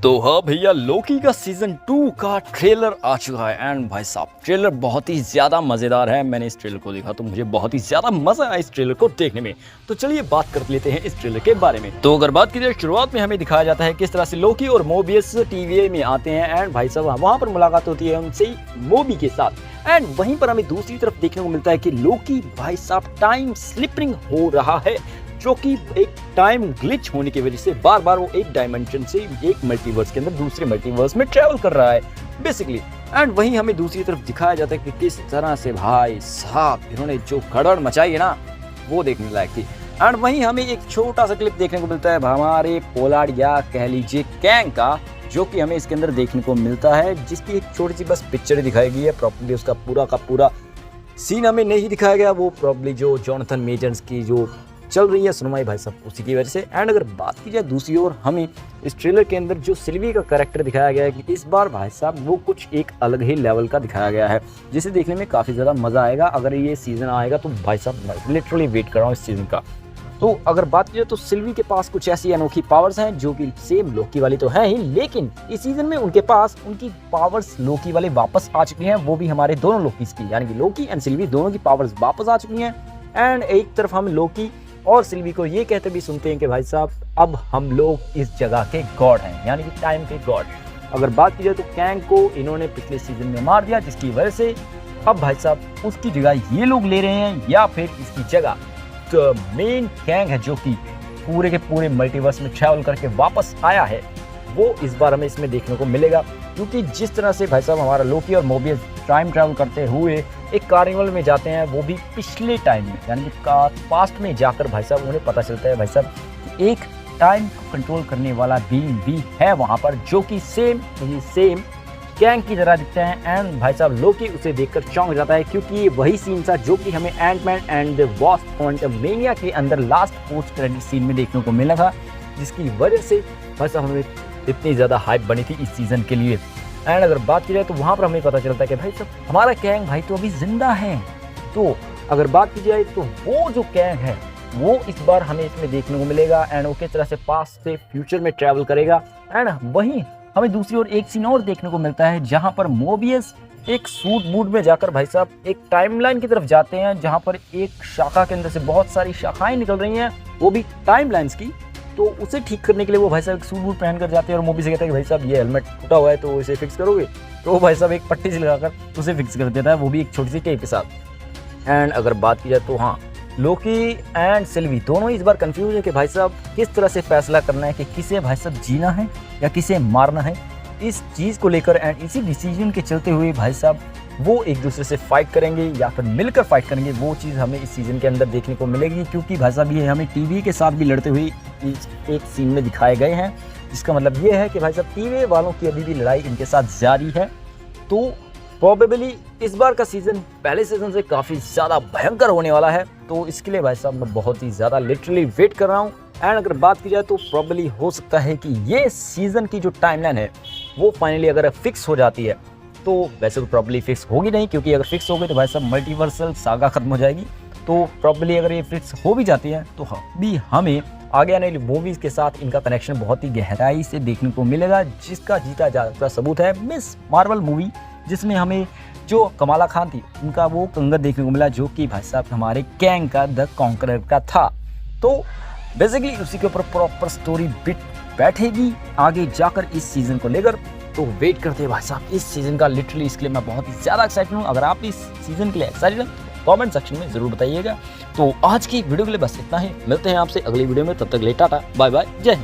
तो हाँ भैया, लोकी का सीजन 2 का ट्रेलर आ चुका है एंड भाई साहब ट्रेलर बहुत ही ज़्यादा मज़ेदार है। मैंने इस ट्रेलर को देखा तो मुझे बहुत ही ज़्यादा मज़ा आया इस ट्रेलर को देखने में। तो चलिए बात कर लेते हैं इस ट्रेलर के बारे में। तो अगर बात की जाए, शुरुआत में हमें दिखाया जाता है किस तरह से लोकी और मोबियस TVA में आते हैं एंड भाई साहब वहाँ पर मुलाकात होती है उनसे मोबी के साथ। एंड वहीं पर हमें दूसरी तरफ देखने को मिलता है कि लोकी भाई साहब टाइम स्लिपिंग हो रहा है, जो कि एक टाइम ग्लिच होने की वजह से बार बार वो एक डायमेंशन से एक मल्टीवर्स के अंदर दूसरे मल्टीवर्स में ट्रैवल कर रहा है बेसिकली। एंड वहीं हमें दूसरी तरफ दिखाया जाता है कि किस तरह से भाई साहब इन्होंने जो गड़बड़ मचाई है ना, वो देखने लायक थी। एंड वहीं हमें एक छोटा सा क्लिप देखने को मिलता है हमारे पोलार्ड या कह लीजिए कैंग का, जो कि हमें इसके अंदर देखने को मिलता है, जिसकी एक छोटी सी बस पिक्चर दिखाई गई है। प्रॉपर्ली उसका पूरा का पूरा सीन हमें नहीं दिखाया गया। वो प्रॉब्ली जो जॉनथन मेजर्स की जो चल रही है सुनवाई भाई साहब उसी की वजह से। एंड अगर बात की जाए दूसरी ओर, हमें इस ट्रेलर के अंदर जो सिल्वी का कैरेक्टर दिखाया गया है कि इस बार भाई साहब वो कुछ एक अलग ही लेवल का दिखाया गया है, जिसे देखने में काफ़ी ज़्यादा मज़ा आएगा। अगर ये सीज़न आएगा तो भाई साहब लिटरली वेट कर रहा हूँ इस सीज़न का। तो अगर बात की जाए तो सिल्वी के पास कुछ ऐसी अनोखी पावर्स हैं जो कि सेम लोकी वाली तो है ही, लेकिन इस सीजन में उनके पास उनकी पावर्स लोकी वाले वापस आ चुकी हैं। वो भी हमारे दोनों लोकीज की, यानी कि लोकी एंड सिल्वी दोनों की पावर्स वापस आ चुकी हैं। एंड एक तरफ हम लोकी और सिल्वी को ये कहते भी सुनते हैं कि भाई साहब अब हम लोग इस जगह के गॉड हैं, यानी कि टाइम के गॉड। अगर बात की जाए तो कैंग को इन्होंने पिछले सीजन में मार दिया, जिसकी वजह से अब भाई साहब उसकी जगह ये लोग ले रहे हैं, या फिर इसकी जगह तो मेन कैंग है जो कि पूरे के पूरे मल्टीवर्स में ट्रैवल करके वापस आया है, वो इस बार हमें इसमें देखने को मिलेगा। क्योंकि जिस तरह से भाई साहब हमारा लोकी और मोबियस टाइम ट्रैवल करते हुए एक कार्निवल में जाते हैं, वो भी पिछले टाइम में, यानी कि पास्ट में जाकर भाई साहब उन्हें पता चलता है भाई साहब एक टाइम को कंट्रोल करने वाला बीइंग भी है वहाँ पर, जो कि सेम कैंग की तरह दिखते हैं। एंड भाई साहब लोकी उसे देखकर चौंक जाता है, क्योंकि ये वही सीन था जो कि हमें Ant Man and the Wasp Quantumania के अंदर लास्ट पोस्ट क्रेडिट सीन में देखने को मिला था, जिसकी वजह से भाई साहब हमें इतनी ज़्यादा हाइप बनी थी इस सीज़न के लिए। एंड अगर बात की जाए तो वहाँ पर हमें पता चलता है कि भाई साहब हमारा कैंग भाई तो अभी जिंदा है। तो अगर बात की जाए तो वो जो कैंग है वो इस बार हमें इसमें देखने को मिलेगा। एंड वो किस तरह से पास्ट से फ्यूचर में ट्रैवल करेगा। एंड वहीं हमें दूसरी ओर एक सीन और देखने को मिलता है, जहाँ पर मोबियस एक सूट बूट में जाकर भाई साहब एक टाइमलाइन की तरफ जाते हैं, जहाँ पर एक शाखा के अंदर से बहुत सारी शाखाएं निकल रही हैं, वो भी टाइमलाइंस की। तो उसे ठीक करने के लिए वो भाई साहब एक सूट बूट पहन कर जाते हैं और मोबी से कहते हैं कि भाई साहब ये हेलमेट टूटा हुआ है तो इसे फिक्स करोगे। तो वो भाई साहब एक पट्टी से लगाकर उसे फिक्स कर देता है, वो भी एक छोटी सी टेप के साथ। एंड अगर बात की जाए तो हाँ, लोकी एंड सिल्वी दोनों इस बार कंफ्यूज है कि भाई साहब किस तरह से फैसला करना है कि किसे भाई साहब जीना है या किसे मारना है, इस चीज़ को लेकर। एंड इसी डिसीजन के चलते हुए भाई साहब वो एक दूसरे से फाइट करेंगे या फिर मिलकर फाइट करेंगे, वो चीज़ हमें इस सीज़न के अंदर देखने को मिलेगी। क्योंकि भाई साहब ये हमें टीवी के साथ भी लड़ते हुए एक सीन में दिखाए गए हैं, जिसका मतलब ये है कि भाई साहब टीवी वालों की अभी भी लड़ाई इनके साथ जारी है। तो प्रोबेबली इस बार का सीज़न पहले सीज़न से काफ़ी ज़्यादा भयंकर होने वाला है। तो इसके लिए भाई साहब मैं बहुत ही ज़्यादा लिटरली वेट कर रहा हूँ। एंड अगर बात की जाए तो प्रोबेबली हो सकता है कि ये सीज़न की जो टाइमलाइन है वो फाइनली अगर फिक्स हो जाती है, तो वैसे तो प्रॉब्ली फिक्स होगी नहीं, क्योंकि अगर फिक्स हो गई तो भाई साहब मल्टीवर्सल सागा खत्म हो जाएगी। तो प्रॉब्ली अगर ये फिक्स हो भी जाती है तो भी हमें आगे आने वाली मूवीज़ के साथ इनका कनेक्शन बहुत ही गहराई से देखने को मिलेगा, जिसका जीता जागता सबूत है मिस मार्वल मूवी, जिसमें हमें जो कमाला खान थी उनका वो कंगन देखने को मिला, जो कि भाई साहब हमारे कैंग का द कॉन्करर का था। तो बेसिकली उसी के ऊपर प्रॉपर स्टोरी बिट बैठेगी आगे जाकर इस सीज़न को लेकर। तो वेट करते हैं भाई साहब इस सीज़न का, लिटरली इसके लिए मैं बहुत ही ज़्यादा एक्साइटेड हूँ। अगर आप इस सीज़न के लिए एक्साइटेड हैं कमेंट सेक्शन में ज़रूर बताइएगा। तो आज की वीडियो के लिए बस इतना ही, मिलते हैं आपसे अगली वीडियो में, तब तक ले टाटा बाय बाय, जय हिंद।